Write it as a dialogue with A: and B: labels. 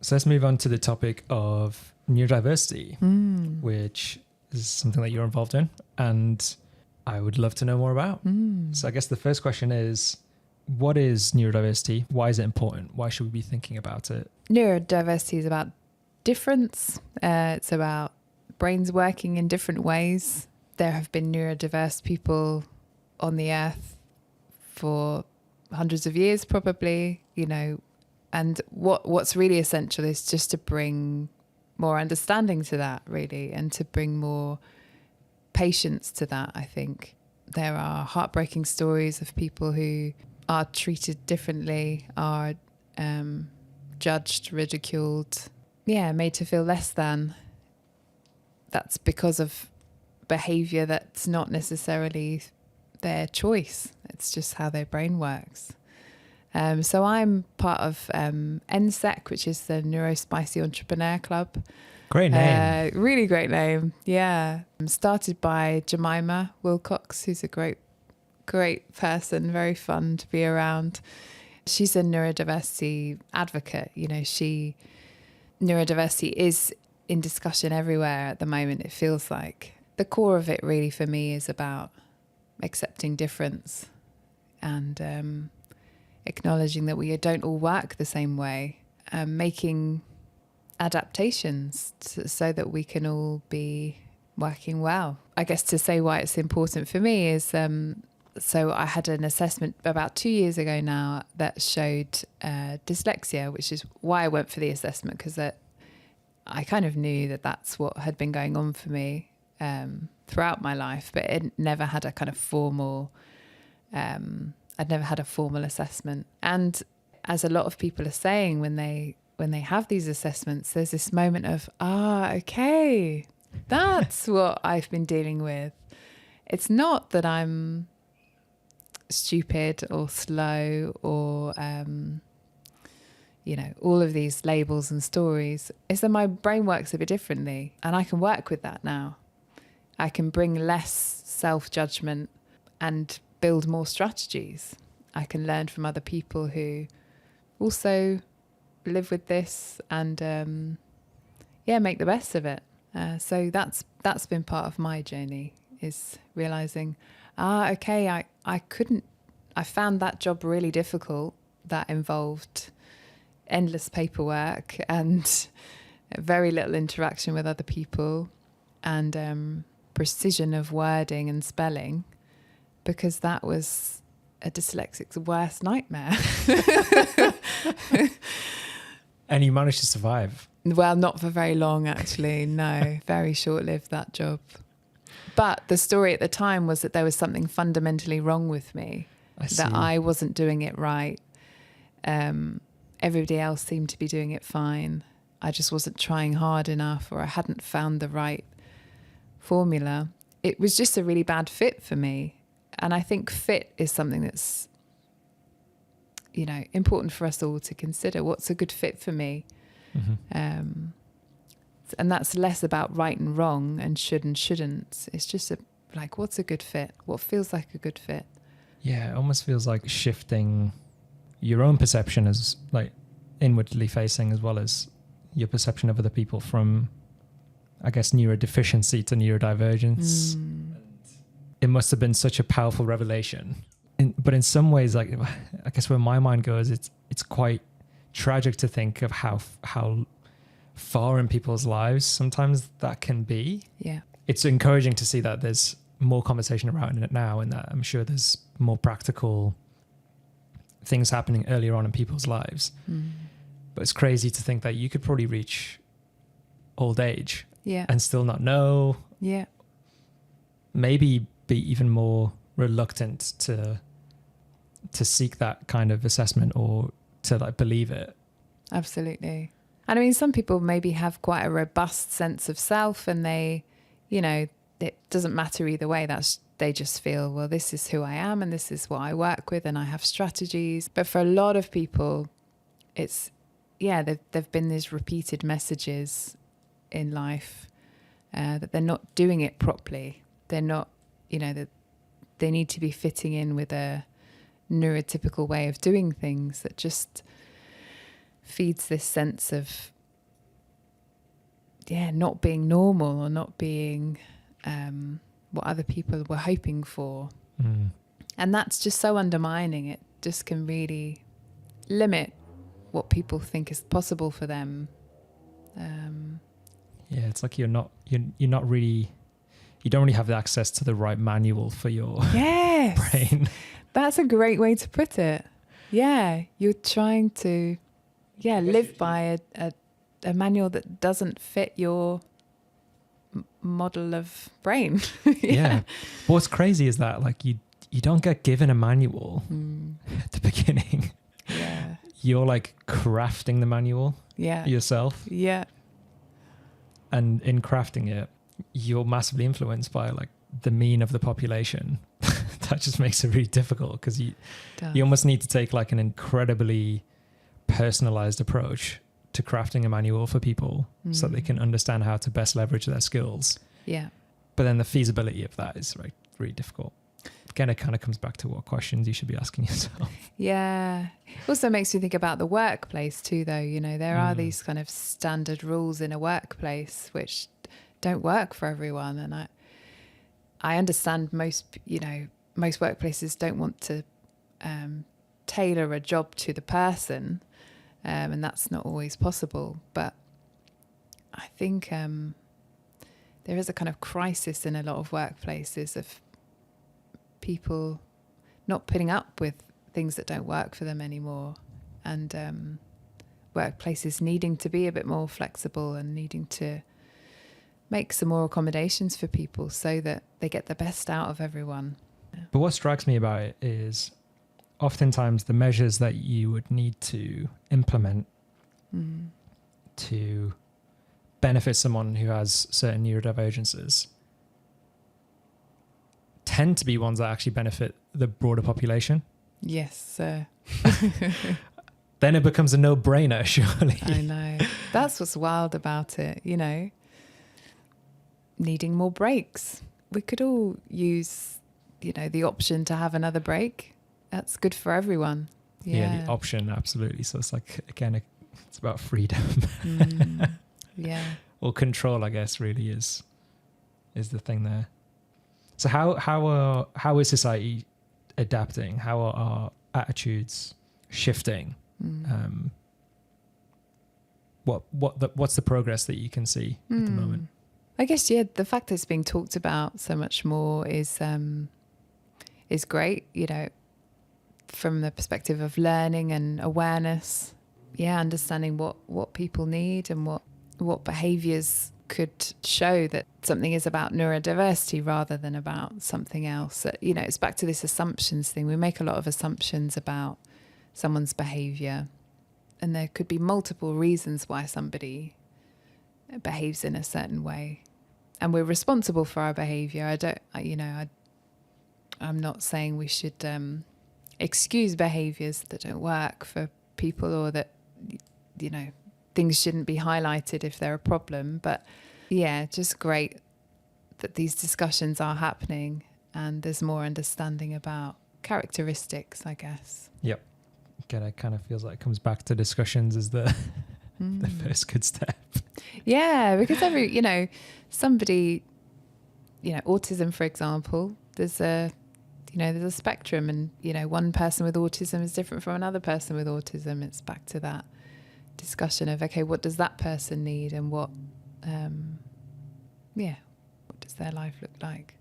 A: So let's move on to the topic of neurodiversity, which is something that you're involved in, and I would love to know more about. So I guess the first question is, what is neurodiversity? Why is it important? Why should we be thinking about it?
B: Neurodiversity is about difference. It's about brains working in different ways. There have been neurodiverse people on the earth for hundreds of years, probably, and what's really essential is just to bring more understanding to that, really, and to bring more patience to that. I think there are heartbreaking stories of people who are treated differently, are judged, ridiculed, made to feel less than. That's because of behavior that's not necessarily their choice. It's just how their brain works. So I'm part of NSEC, which is the Neurospicy Entrepreneur Club.
A: Great name.
B: Really great name. Yeah. Started by Jemima Wilcox, who's a great person, very fun to be around. She's a neurodiversity advocate. Neurodiversity is in discussion everywhere at the moment, it feels like. The core of it really for me is about accepting difference and acknowledging that we don't all work the same way, making adaptations so that we can all be working well. I guess to say why it's important for me is, so I had an assessment about 2 years ago now that showed dyslexia, which is why I went for the assessment, because I kind of knew that that's what had been going on for me throughout my life, but it never had a kind of formal, I'd never had a formal assessment. And as a lot of people are saying when they have these assessments, there's this moment of, okay, that's what I've been dealing with. It's not that I'm stupid or slow or, all of these labels and stories. It's that my brain works a bit differently, and I can work with that now. I can bring less self-judgment and build more strategies. I can learn from other people who also live with this and make the best of it. So that's been part of my journey, is realizing, okay, I found that job really difficult. That involved endless paperwork and very little interaction with other people and precision of wording and spelling, because that was a dyslexic's worst nightmare.
A: And you managed to survive?
B: Well, not for very long, actually. No, very short-lived, that job. But the story at the time was that there was something fundamentally wrong with me, that I wasn't doing it right. Everybody else seemed to be doing it fine. I just wasn't trying hard enough, or I hadn't found the right formula. It was just a really bad fit for me. And I think fit is something that's, important for us all to consider. What's a good fit for me? Mm-hmm. And that's less about right and wrong and should and shouldn't. It's just what's a good fit? What feels like a good fit?
A: Yeah, it almost feels like shifting your own perception as inwardly facing, as well as your perception of other people, from, I guess, neurodeficiency to neurodivergence. It must have been such a powerful revelation. But in some ways, I guess where my mind goes, it's quite tragic to think of how far in people's lives sometimes that can be.
B: Yeah.
A: It's encouraging to see that there's more conversation around it now, and that I'm sure there's more practical things happening earlier on in people's lives. But it's crazy to think that you could probably reach old age and still not know.
B: Yeah.
A: Maybe be even more reluctant to seek that kind of assessment, or to believe it.
B: Absolutely. And I mean, some people maybe have quite a robust sense of self, and they, it doesn't matter either way. They just feel, well, this is who I am and this is what I work with and I have strategies. But for a lot of people, it's, there've been these repeated messages in life that they're not doing it properly. They're not, that they need to be fitting in with a neurotypical way of doing things that just feeds this sense of, not being normal or not being what other people were hoping for. And that's just so undermining. It just can really limit what people think is possible for them.
A: It's like you're not really, you don't really have the access to the right manual for your brain.
B: That's a great way to put it. Yeah, you're trying to live by a manual that doesn't fit your model of brain.
A: But what's crazy is that like you don't get given a manual at the beginning. You're like crafting the manual yourself. And in crafting it, you're massively influenced by like the mean of the population. That just makes it really difficult, because you almost need to take like an incredibly personalized approach to crafting a manual for people so they can understand how to best leverage their skills. But then the feasibility of that is really difficult. Again, it kind of comes back to what questions you should be asking yourself.
B: Also makes me think about the workplace too, though. You know, there are these kind of standard rules in a workplace which don't work for everyone. And I understand most workplaces don't want to tailor a job to the person, and that's not always possible. But I think there is a kind of crisis in a lot of workplaces of people not putting up with things that don't work for them anymore, and workplaces needing to be a bit more flexible and needing to make some more accommodations for people so that they get the best out of everyone.
A: But what strikes me about it is oftentimes the measures that you would need to implement to benefit someone who has certain neurodivergences tend to be ones that actually benefit the broader population.
B: Yes, sir.
A: Then it becomes a no-brainer, surely.
B: I know. That's what's wild about it, you know. Needing more breaks. We could all use, the option to have another break. That's good for everyone.
A: The option, absolutely. So it's like, again, it's about freedom. Or control, I guess, really is the thing there. So how is society adapting? How are our attitudes shifting? What's the progress that you can see at the moment?
B: I guess the fact that it's being talked about so much more is great. From the perspective of learning and awareness. Understanding what people need and what behaviours could show that something is about neurodiversity rather than about something else. It's back to this assumptions thing. We make a lot of assumptions about someone's behaviour, and there could be multiple reasons why somebody behaves in a certain way, and we're responsible for our behaviour. I'm not saying we should excuse behaviours that don't work for people, or that things shouldn't be highlighted if they're a problem. But just great that these discussions are happening and there's more understanding about characteristics, I guess.
A: Yep. Again, it kind of feels like it comes back to discussions as the first good step.
B: Because somebody, autism, for example, there's a spectrum, and one person with autism is different from another person with autism. It's back to that discussion of, okay, what does that person need, and what does their life look like?